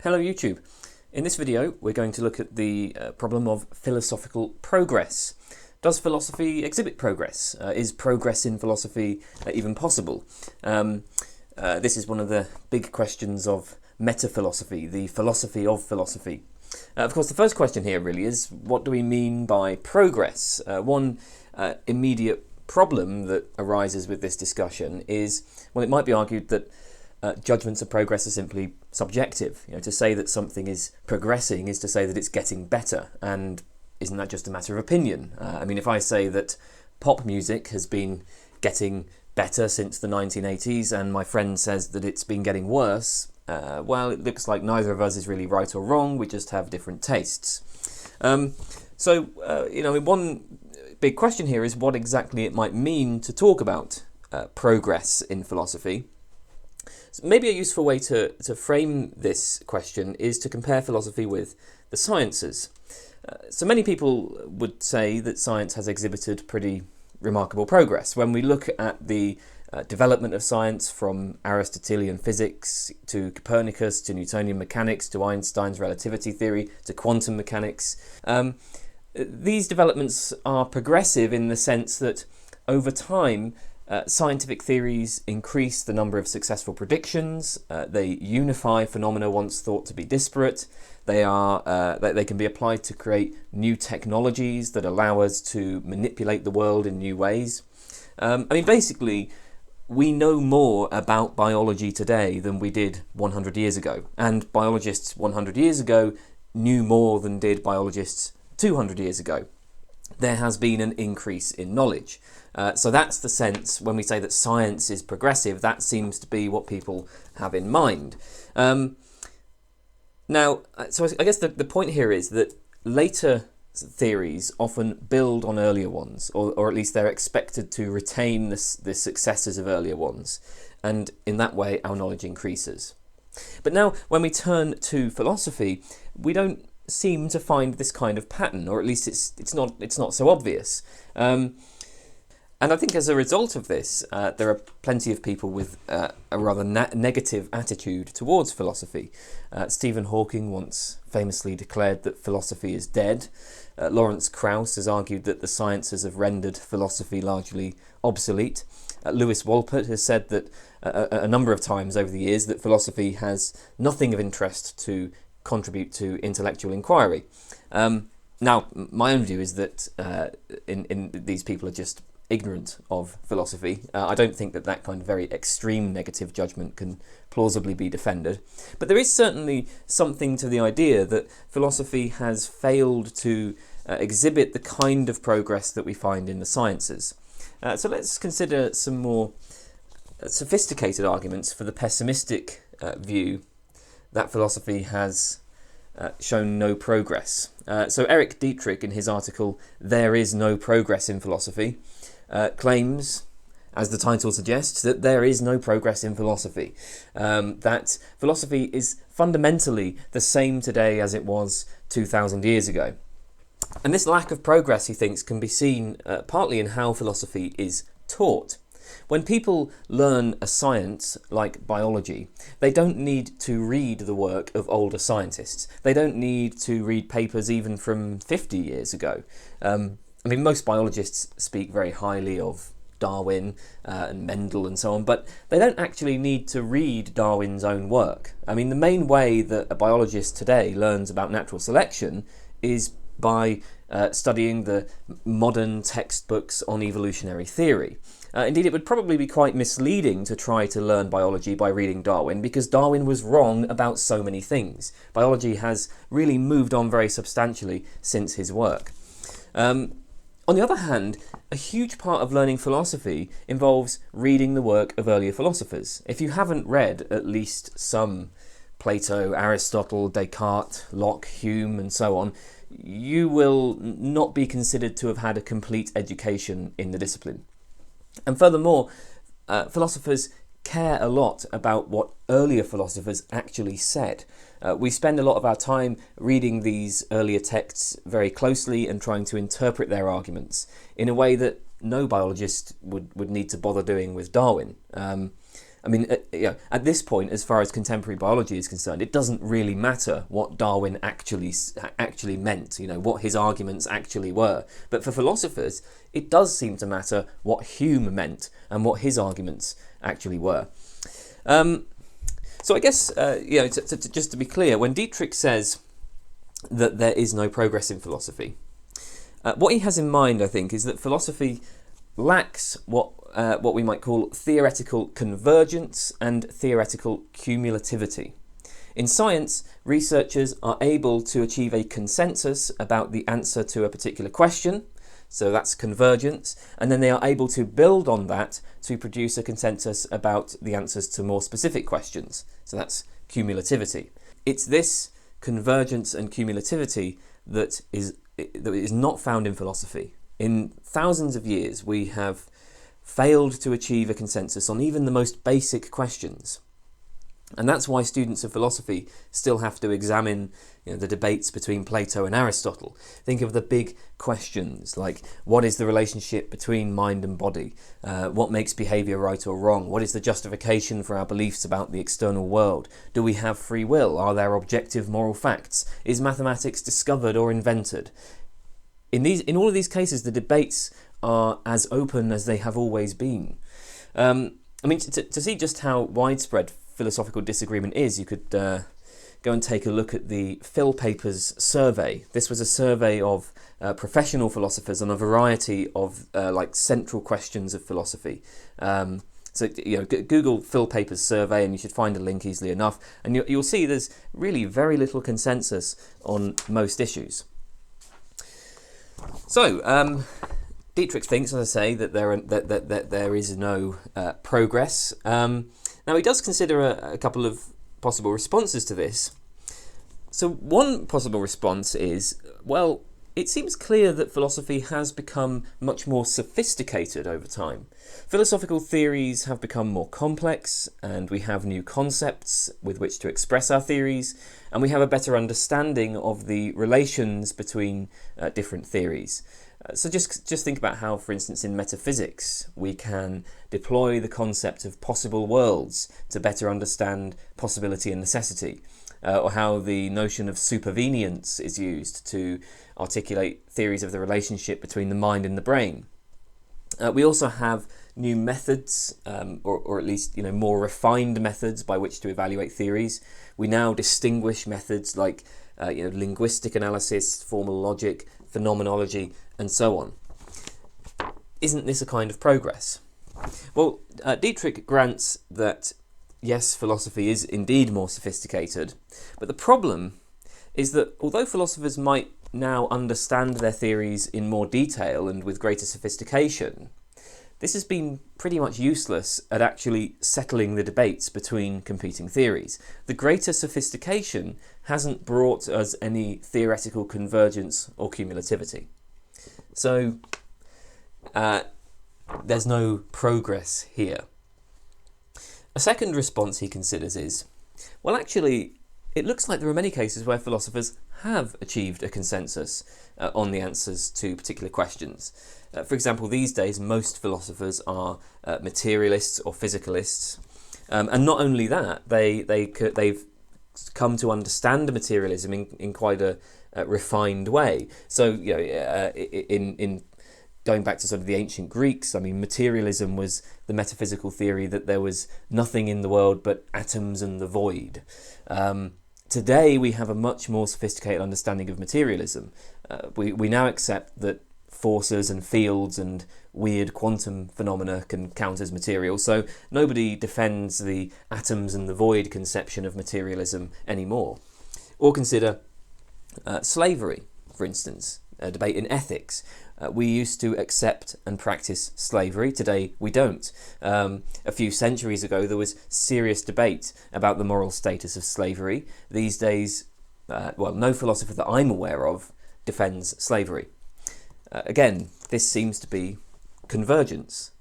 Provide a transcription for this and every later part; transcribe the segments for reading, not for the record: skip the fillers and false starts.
Hello YouTube. In this video we're going to look at the problem of philosophical progress. Does philosophy exhibit progress? Is progress in philosophy even possible? This is one of the big questions of meta-philosophy, the philosophy of philosophy. Of course, the first question here really is, what do we mean by progress? One immediate problem that arises with this discussion is, well, it might be argued that judgments of progress are simply subjective. To say that something is progressing is to say that it's getting better, and isn't that just a matter of opinion? If I say that pop music has been getting better since the 1980s and my friend says that it's been getting worse, well, it looks like neither of us is really right or wrong, we just have different tastes. One big question here is what exactly it might mean to talk about progress in philosophy. So maybe a useful way to frame this question is to compare philosophy with the sciences. So many people would say that science has exhibited pretty remarkable progress. When we look at the development of science from Aristotelian physics to Copernicus to Newtonian mechanics to Einstein's relativity theory to quantum mechanics, these developments are progressive in the sense that over time scientific theories increase the number of successful predictions. They unify phenomena once thought to be disparate. They can be applied to create new technologies that allow us to manipulate the world in new ways. Basically, we know more about biology today than we did 100 years ago. And biologists 100 years ago knew more than did biologists 200 years ago. There has been an increase in knowledge. So that's the sense when we say that science is progressive, that seems to be what people have in mind. I guess the point here is that later theories often build on earlier ones, or at least they're expected to retain the successes of earlier ones. And in that way, our knowledge increases. But now, when we turn to philosophy, we don't seem to find this kind of pattern, or at least it's not so obvious. And I think as a result of this, there are plenty of people with a rather negative attitude towards philosophy. Stephen Hawking once famously declared that philosophy is dead. Lawrence Krauss has argued that the sciences have rendered philosophy largely obsolete. Lewis Wolpert has said that a number of times over the years that philosophy has nothing of interest to contribute to intellectual inquiry. Now, my own view is that these people are just ignorant of philosophy. I don't think that kind of very extreme negative judgment can plausibly be defended. But there is certainly something to the idea that philosophy has failed to exhibit the kind of progress that we find in the sciences. So let's consider some more sophisticated arguments for the pessimistic view that philosophy has shown no progress. So Eric Dietrich, in his article, "There is no progress in philosophy," claims, as the title suggests, that there is no progress in philosophy. That philosophy is fundamentally the same today as it was 2,000 years ago. And this lack of progress, he thinks, can be seen partly in how philosophy is taught. When people learn a science like biology, they don't need to read the work of older scientists. They don't need to read papers even from 50 years ago. Most biologists speak very highly of Darwin and Mendel and so on, but they don't actually need to read Darwin's own work. The main way that a biologist today learns about natural selection is by studying the modern textbooks on evolutionary theory. Indeed, it would probably be quite misleading to try to learn biology by reading Darwin, because Darwin was wrong about so many things. Biology has really moved on very substantially since his work. On the other hand, a huge part of learning philosophy involves reading the work of earlier philosophers. If you haven't read at least some Plato, Aristotle, Descartes, Locke, Hume, and so on, you will not be considered to have had a complete education in the discipline. And furthermore, philosophers care a lot about what earlier philosophers actually said. We spend a lot of our time reading these earlier texts very closely and trying to interpret their arguments in a way that no biologist would need to bother doing with Darwin. I mean, at this point, as far as contemporary biology is concerned, it doesn't really matter what Darwin actually meant, what his arguments actually were. But for philosophers, it does seem to matter what Hume meant and what his arguments actually were. So I guess, just to be clear, when Dietrich says that there is no progress in philosophy, what he has in mind, I think, is that philosophy lacks what we might call theoretical convergence and theoretical cumulativity. In science, researchers are able to achieve a consensus about the answer to a particular question, so that's convergence, and then they are able to build on that to produce a consensus about the answers to more specific questions, so that's cumulativity. It's this convergence and cumulativity that is not found in philosophy. In thousands of years, we have failed to achieve a consensus on even the most basic questions. And that's why students of philosophy still have to examine the debates between Plato and Aristotle. Think of the big questions like, what is the relationship between mind and body? What makes behaviour right or wrong? What is the justification for our beliefs about the external world? Do we have free will? Are there objective moral facts? Is mathematics discovered or invented? In all of these cases, the debates are as open as they have always been. To see just how widespread philosophical disagreement is, you could go and take a look at the Phil Papers survey. This was a survey of professional philosophers on a variety of central questions of philosophy. Google Phil Papers survey and you should find a link easily enough, and you'll see there's really very little consensus on most issues. So, Dietrich thinks, as I say, that there is no progress. Now, he does consider a couple of possible responses to this. So one possible response is, well, it seems clear that philosophy has become much more sophisticated over time. Philosophical theories have become more complex, and we have new concepts with which to express our theories, and we have a better understanding of the relations between different theories. So just think about how, for instance, in metaphysics, we can deploy the concept of possible worlds to better understand possibility and necessity, or how the notion of supervenience is used to articulate theories of the relationship between the mind and the brain. We also have new methods, or at least more refined methods by which to evaluate theories. We now distinguish methods like linguistic analysis, formal logic, phenomenology, and so on. Isn't this a kind of progress? Well, Dietrich grants that yes, philosophy is indeed more sophisticated, but the problem is that although philosophers might now understand their theories in more detail and with greater sophistication, this has been pretty much useless at actually settling the debates between competing theories. The greater sophistication hasn't brought us any theoretical convergence or cumulativity. So there's no progress here. A second response he considers is, well, actually, it looks like there are many cases where philosophers have achieved a consensus on the answers to particular questions. For example, these days, most philosophers are materialists or physicalists. And not only that, they've come to understand materialism in quite a refined way. So, in going back to sort of the ancient Greeks, I mean, materialism was the metaphysical theory that there was nothing in the world but atoms and the void. Today, we have a much more sophisticated understanding of materialism. We now accept that forces and fields and weird quantum phenomena can count as material, so nobody defends the atoms and the void conception of materialism anymore. Or consider slavery, for instance, a debate in ethics. We used to accept and practice slavery. Today we don't. A few centuries ago there was serious debate about the moral status of slavery. These days, no philosopher that I'm aware of defends slavery. Again, this seems to be convergence.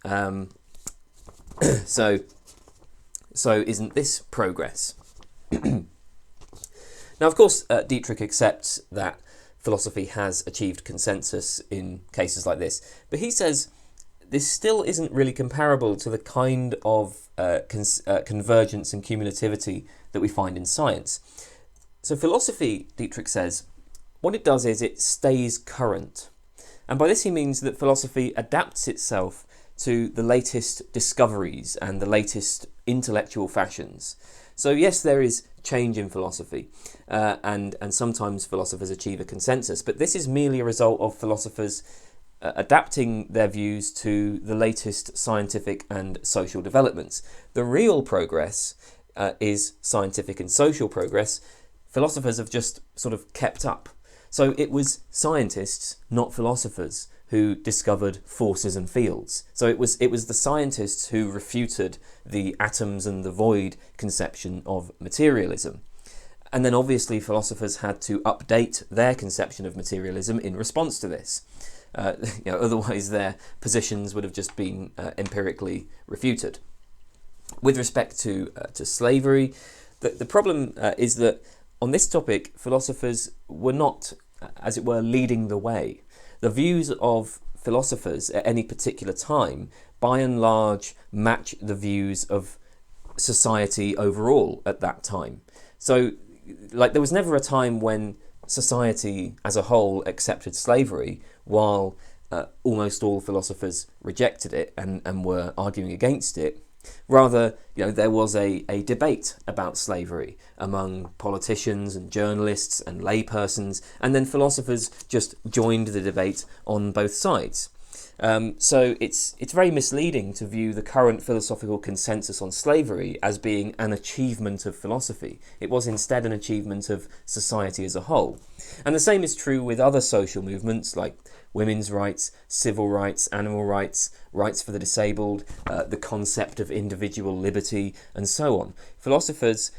So isn't this progress? Now, of course, Dietrich accepts that philosophy has achieved consensus in cases like this, but he says this still isn't really comparable to the kind of convergence and cumulativity that we find in science. So philosophy, Dietrich says, what it does is it stays current. And by this he means that philosophy adapts itself to the latest discoveries and the latest intellectual fashions. So yes, there is change in philosophy, and sometimes philosophers achieve a consensus, but this is merely a result of philosophers adapting their views to the latest scientific and social developments. The real progress is scientific and social progress. Philosophers have just sort of kept up. So it was scientists, not philosophers, who discovered forces and fields. So it was the scientists who refuted the atoms and the void conception of materialism. And then obviously philosophers had to update their conception of materialism in response to this. Otherwise their positions would have just been empirically refuted. With respect to slavery, the problem is that on this topic, philosophers were not, as it were, leading the way. The views of philosophers at any particular time, by and large, match the views of society overall at that time. So, there was never a time when society as a whole accepted slavery, while almost all philosophers rejected it and were arguing against it. Rather, there was a debate about slavery among politicians and journalists and laypersons, and then philosophers just joined the debate on both sides. So it's very misleading to view the current philosophical consensus on slavery as being an achievement of philosophy. It was instead an achievement of society as a whole. And the same is true with other social movements like women's rights, civil rights, animal rights, rights for the disabled, the concept of individual liberty, and so on. Philosophers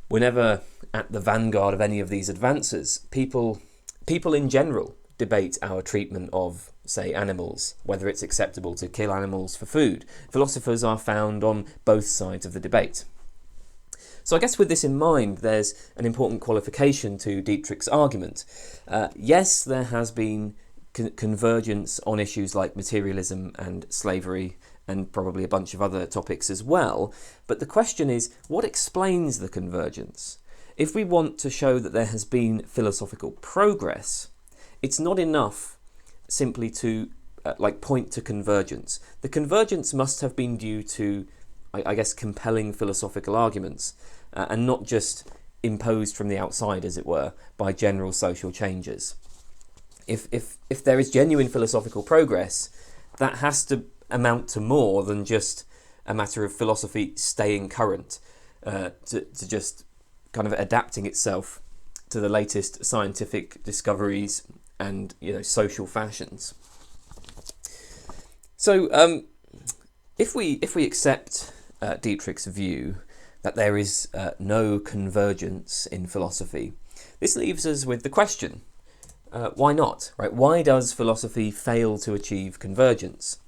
were never at the vanguard of any of these advances. People in general debate our treatment of, say, animals, whether it's acceptable to kill animals for food. Philosophers are found on both sides of the debate. So I guess with this in mind, there's an important qualification to Dietrich's argument. Yes, there has been convergence on issues like materialism and slavery, and probably a bunch of other topics as well. But the question is, what explains the convergence? If we want to show that there has been philosophical progress, it's not enough simply to point to convergence. The convergence must have been due to, I guess, compelling philosophical arguments, and not just imposed from the outside, as it were, by general social changes. If there is genuine philosophical progress, that has to amount to more than just a matter of philosophy staying current, to just kind of adapting itself to the latest scientific discoveries and social fashions. So if we accept Dietrich's view that there is no convergence in philosophy, this leaves us with the question, why not? Right? Why does philosophy fail to achieve convergence?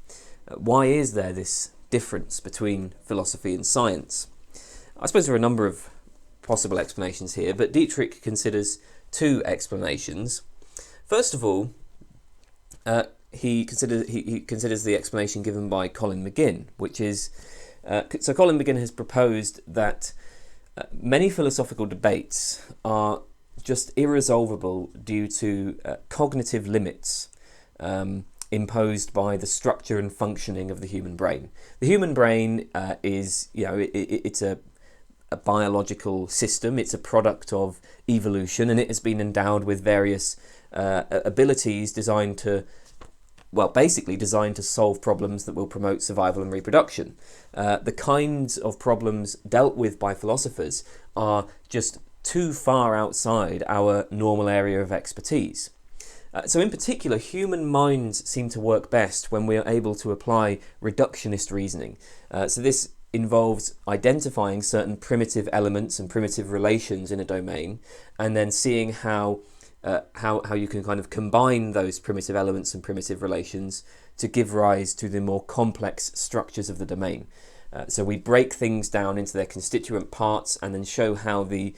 Why is there this difference between philosophy and science? I suppose there are a number of possible explanations here, but Dietrich considers two explanations. First of all, he considers the explanation given by Colin McGinn, which is so Colin McGinn has proposed that many philosophical debates are just irresolvable due to cognitive limits imposed by the structure and functioning of the human brain. The human brain is, it's a biological system. It's a product of evolution, and it has been endowed with various abilities designed to solve problems that will promote survival and reproduction. The kinds of problems dealt with by philosophers are just too far outside our normal area of expertise. So in particular, human minds seem to work best when we are able to apply reductionist reasoning. So this involves identifying certain primitive elements and primitive relations in a domain, and then seeing how you can kind of combine those primitive elements and primitive relations to give rise to the more complex structures of the domain. So we break things down into their constituent parts and then show how the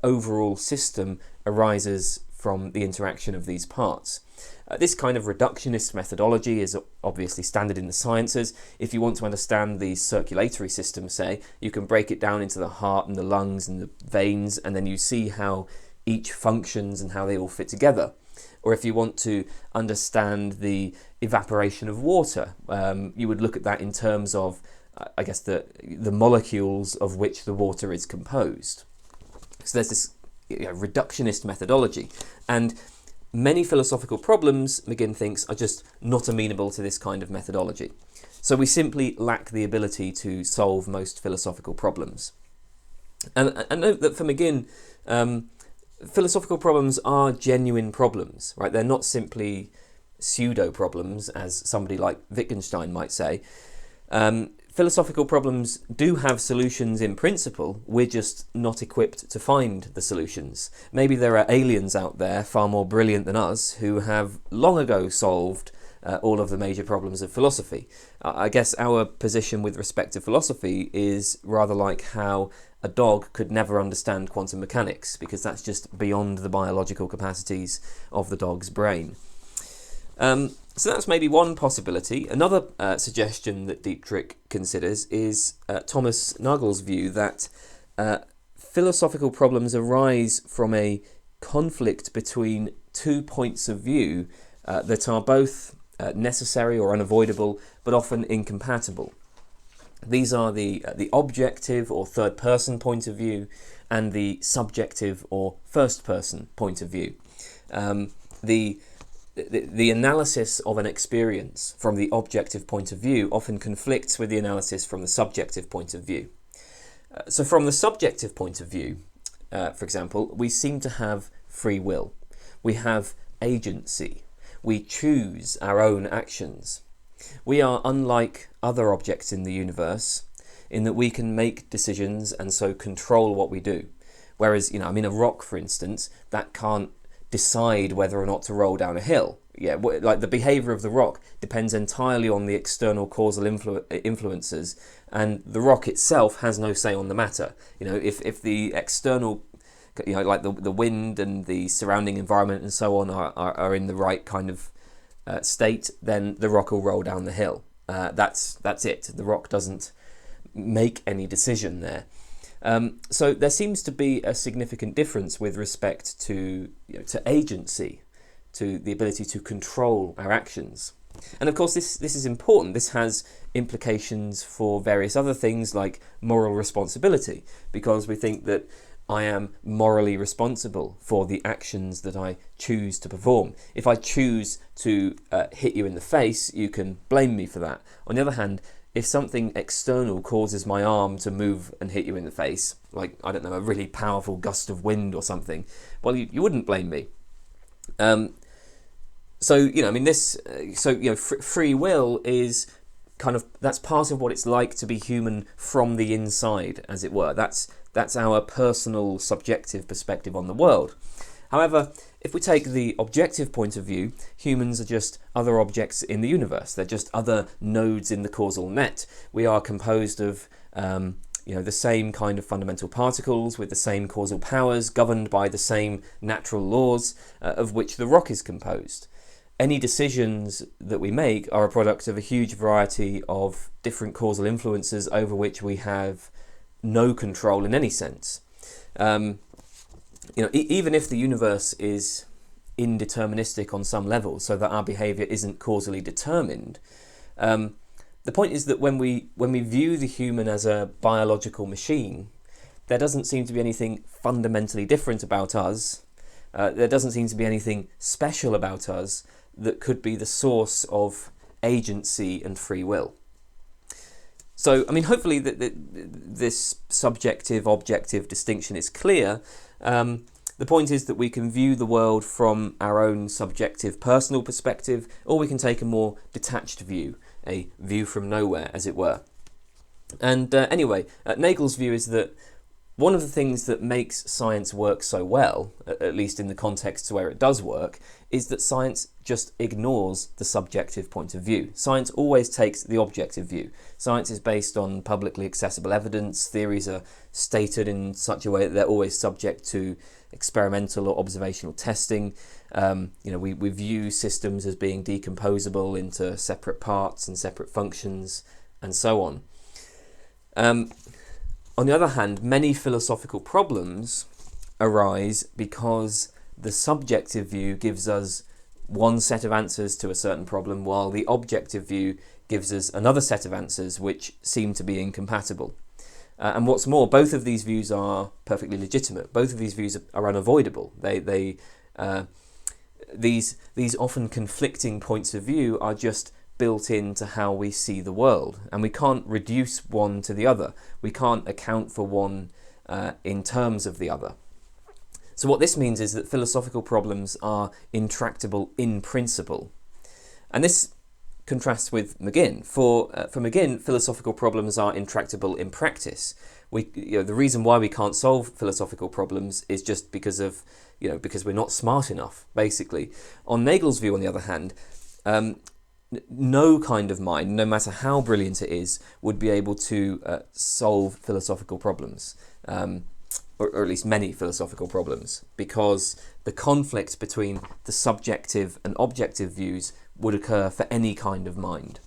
overall system arises from the interaction of these parts. This kind of reductionist methodology is obviously standard in the sciences. If you want to understand the circulatory system, say, you can break it down into the heart and the lungs and the veins, and then you see how each functions and how they all fit together. Or if you want to understand the evaporation of water, you would look at that in terms of, I guess, the molecules of which the water is composed. So there's this reductionist methodology, and many philosophical problems, McGinn thinks, are just not amenable to this kind of methodology. So we simply lack the ability to solve most philosophical problems. And note that for McGinn, philosophical problems are genuine problems, right? They're not simply pseudo problems, as somebody like Wittgenstein might say. Philosophical problems do have solutions in principle. We're just not equipped to find the solutions. Maybe there are aliens out there far more brilliant than us who have long ago solved all of the major problems of philosophy. I guess our position with respect to philosophy is rather like how a dog could never understand quantum mechanics, because that's just beyond the biological capacities of the dog's brain. So that's maybe one possibility. Another suggestion that Dietrich considers is Thomas Nagel's view that philosophical problems arise from a conflict between two points of view that are both necessary or unavoidable, but often incompatible. These are the objective or third-person point of view and the subjective or first-person point of view. The analysis of an experience from the objective point of view often conflicts with the analysis from the subjective point of view. So from the subjective point of view, for example, we seem to have free will. We have agency. We choose our own actions. We are unlike other objects in the universe in that we can make decisions and so control what we do. Whereas, a rock, for instance, that can't decide whether or not to roll down a hill. Like the behaviour of the rock depends entirely on the external causal influences, and the rock itself has no say on the matter. If the external, like the wind and the surrounding environment and so on are in the right kind of state, then the rock will roll down the hill. That's it. The rock doesn't make any decision there. So there seems to be a significant difference with respect to agency, to the ability to control our actions. And of course this is important. This has implications for various other things like moral responsibility, because we think that I am morally responsible for the actions that I choose to perform. If I choose to hit you in the face, you can blame me for that. On the other hand, if something external causes my arm to move and hit you in the face, like, I don't know, a really powerful gust of wind or something, well, you wouldn't blame me. Free will is kind of, that's part of what it's like to be human from the inside, as it were. That's our personal, subjective perspective on the world. However, if we take the objective point of view, humans are just other objects in the universe. They're just other nodes in the causal net. We are composed of the same kind of fundamental particles with the same causal powers, governed by the same natural laws of which the rock is composed. Any decisions that we make are a product of a huge variety of different causal influences over which we have no control in any sense. Even if the universe is indeterministic on some level, so that our behaviour isn't causally determined, the point is that when we view the human as a biological machine, there doesn't seem to be anything fundamentally different about us. There doesn't seem to be anything special about us that could be the source of agency and free will. So, hopefully this subjective-objective distinction is clear. The point is that we can view the world from our own subjective personal perspective, or we can take a more detached view, a view from nowhere, as it were. And Nagel's view is that one of the things that makes science work so well, at least in the contexts where it does work, is that science just ignores the subjective point of view. Science always takes the objective view. Science is based on publicly accessible evidence. Theories are stated in such a way that they're always subject to experimental or observational testing. We view systems as being decomposable into separate parts and separate functions, and so on. On the other hand, many philosophical problems arise because the subjective view gives us one set of answers to a certain problem, while the objective view gives us another set of answers which seem to be incompatible. And what's more, both of these views are perfectly legitimate. Both of these views are unavoidable. These often conflicting points of view are just built into how we see the world, and we can't reduce one to the other. We can't account for one in terms of the other. So what this means is that philosophical problems are intractable in principle. And this contrasts with McGinn. For McGinn, philosophical problems are intractable in practice. The reason why we can't solve philosophical problems is just because we're not smart enough, basically. On Nagel's view, on the other hand, no kind of mind, no matter how brilliant it is, would be able to solve philosophical problems. Or at least many philosophical problems, because the conflict between the subjective and objective views would occur for any kind of mind.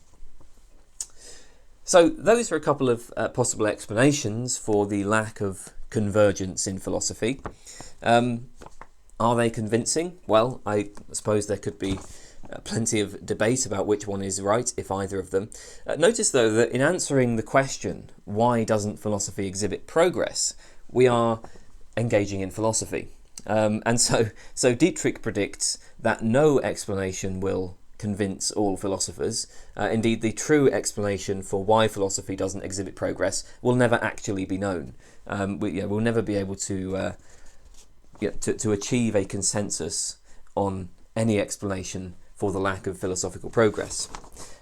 So those are a couple of possible explanations for the lack of convergence in philosophy. Are they convincing? Well, I suppose there could be plenty of debate about which one is right, if either of them. Notice, though, that in answering the question, why doesn't philosophy exhibit progress, we are engaging in philosophy. And so Dietrich predicts that no explanation will convince all philosophers. Indeed, the true explanation for why philosophy doesn't exhibit progress will never actually be known. We'll never be able to achieve a consensus on any explanation for the lack of philosophical progress.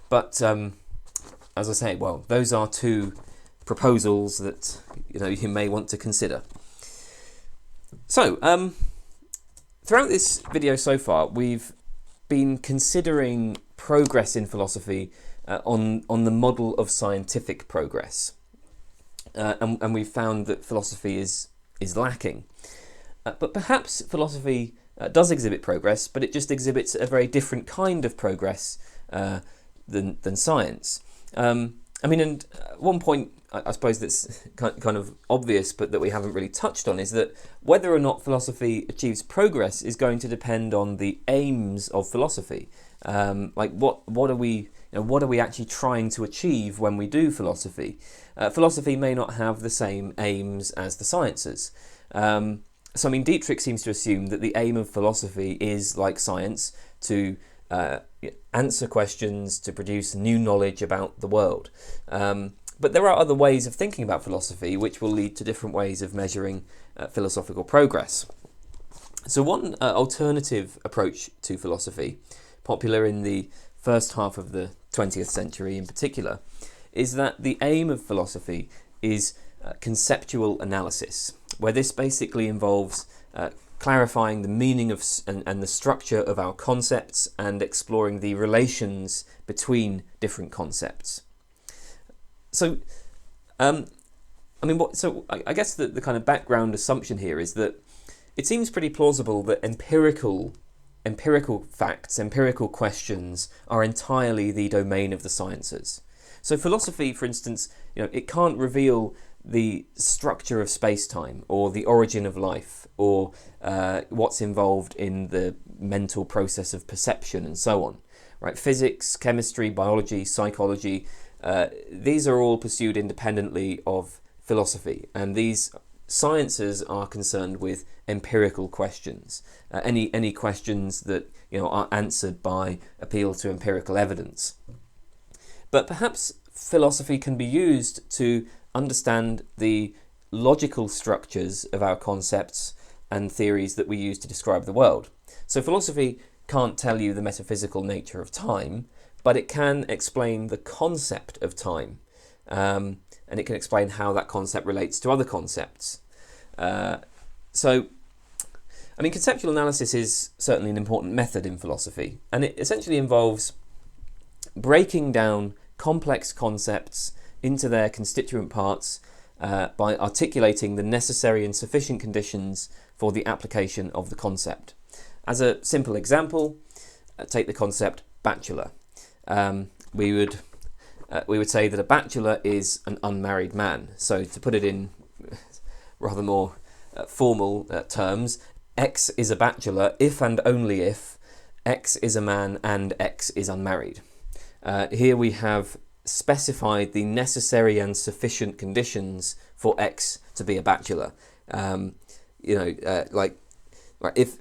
But as I say, well, those are two proposals that you may want to consider. So, throughout this video so far, we've been considering progress in philosophy on the model of scientific progress, and we've found that philosophy is lacking. But perhaps philosophy does exhibit progress, but it just exhibits a very different kind of progress than science. And one point, I suppose, that's kind of obvious, but that we haven't really touched on, is that whether or not philosophy achieves progress is going to depend on the aims of philosophy. What are we actually trying to achieve when we do philosophy? Philosophy may not have the same aims as the sciences. Dietrich seems to assume that the aim of philosophy is, like science, to answer questions, to produce new knowledge about the world. But there are other ways of thinking about philosophy which will lead to different ways of measuring philosophical progress. So one alternative approach to philosophy, popular in the first half of the 20th century in particular, is that the aim of philosophy is conceptual analysis, where this basically involves clarifying the meaning of and the structure of our concepts and exploring the relations between different concepts. So, I guess the kind of background assumption here is that it seems pretty plausible that empirical facts, empirical questions are entirely the domain of the sciences. So philosophy, for instance, it can't reveal the structure of space-time or the origin of life or what's involved in the mental process of perception and so on. Right? Physics, chemistry, biology, psychology, these are all pursued independently of philosophy, and these sciences are concerned with empirical questions, any questions that are answered by appeal to empirical evidence. But perhaps philosophy can be used to understand the logical structures of our concepts and theories that we use to describe the world. So philosophy can't tell you the metaphysical nature of time, but it can explain the concept of time, and it can explain how that concept relates to other concepts. Conceptual analysis is certainly an important method in philosophy, and it essentially involves breaking down complex concepts into their constituent parts by articulating the necessary and sufficient conditions for the application of the concept. As a simple example, take the concept bachelor. We would say that a bachelor is an unmarried man. So to put it in rather more formal terms, X is a bachelor if and only if X is a man and X is unmarried. Here we have specified the necessary and sufficient conditions for X to be a bachelor. If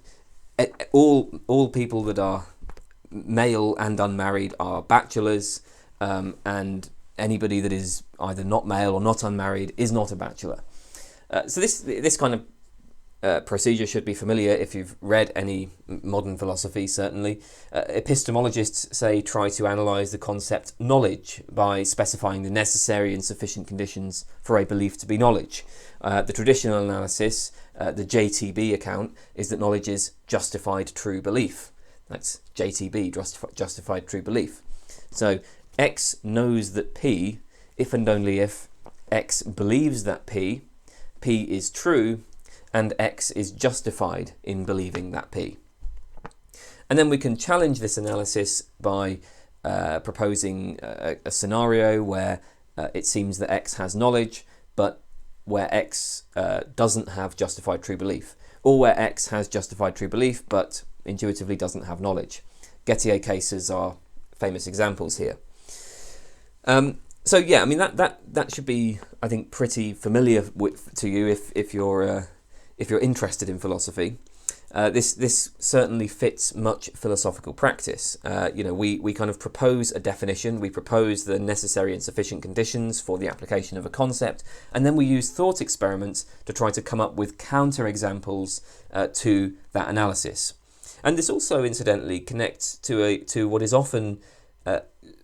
all people that are male and unmarried are bachelors, and anybody that is either not male or not unmarried is not a bachelor. So this kind of procedure should be familiar if you've read any modern philosophy, certainly. Epistemologists say try to analyse the concept knowledge by specifying the necessary and sufficient conditions for a belief to be knowledge. The traditional analysis, the JTB account, is that knowledge is justified true belief. That's JTB, justified true belief. So X knows that P, if and only if X believes that P is true, and X is justified in believing that P. And then we can challenge this analysis by proposing a scenario where it seems that X has knowledge, but where X doesn't have justified true belief, or where X has justified true belief, but intuitively doesn't have knowledge. Gettier cases are famous examples here. So yeah, I mean that should be, I think, pretty familiar to you if you're interested in philosophy. This certainly fits much philosophical practice. We kind of propose a definition, we propose the necessary and sufficient conditions for the application of a concept, and then we use thought experiments to try to come up with counterexamples to that analysis. And this also, incidentally, connects to what is often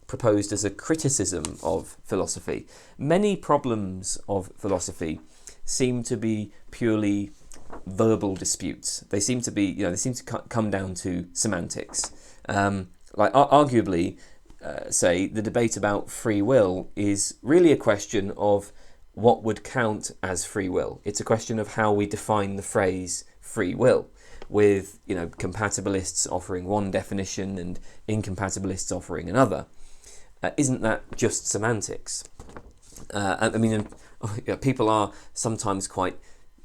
proposed as a criticism of philosophy. Many problems of philosophy seem to be purely verbal disputes. They seem to come down to semantics. Arguably, say, the debate about free will is really a question of what would count as free will. It's a question of how we define the phrase free will, with compatibilists offering one definition and incompatibilists offering another. Isn't that just semantics? People are sometimes quite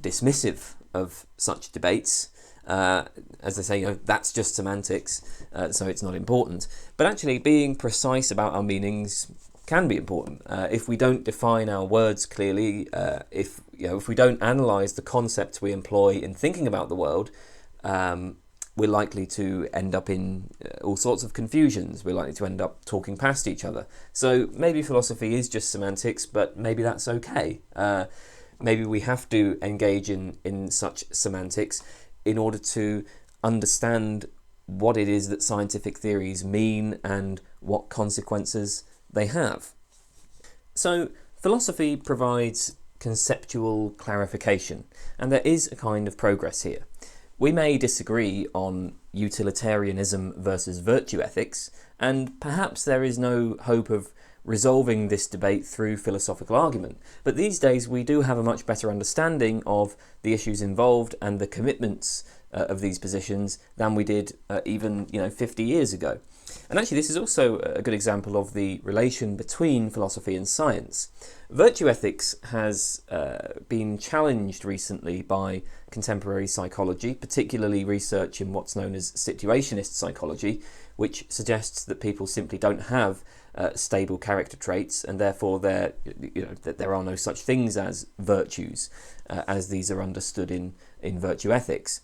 dismissive of such debates, as they say, that's just semantics, so it's not important. But actually, being precise about our meanings can be important. If we don't define our words clearly, if we don't analyse the concepts we employ in thinking about the world, we're likely to end up in all sorts of confusions. We're likely to end up talking past each other. So maybe philosophy is just semantics, but maybe that's okay. Maybe we have to engage in such semantics in order to understand what it is that scientific theories mean and what consequences they have. So philosophy provides conceptual clarification, and there is a kind of progress here. We may disagree on utilitarianism versus virtue ethics, and perhaps there is no hope of resolving this debate through philosophical argument. But these days we do have a much better understanding of the issues involved and the commitments of these positions than we did even 50 years ago. And actually this is also a good example of the relation between philosophy and science. Virtue ethics has been challenged recently by contemporary psychology, particularly research in what's known as situationist psychology, which suggests that people simply don't have stable character traits, and therefore that there are no such things as virtues, as these are understood in virtue ethics.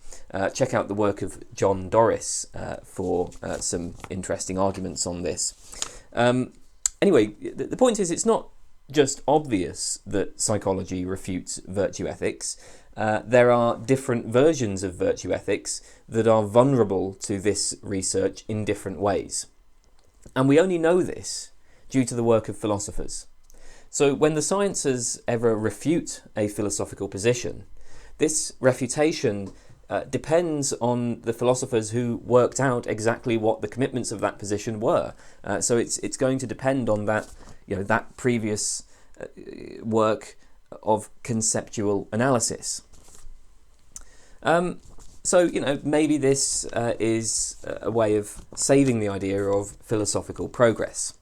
Check out the work of John Doris for some interesting arguments on this. Anyway, the point is, it's not just obvious that psychology refutes virtue ethics. There are different versions of virtue ethics that are vulnerable to this research in different ways. And we only know this due to the work of philosophers. So when the sciences ever refute a philosophical position, this refutation depends on the philosophers who worked out exactly what the commitments of that position were. So it's going to depend on that, that previous work of conceptual analysis. So, you know, maybe this is a way of saving the idea of philosophical progress.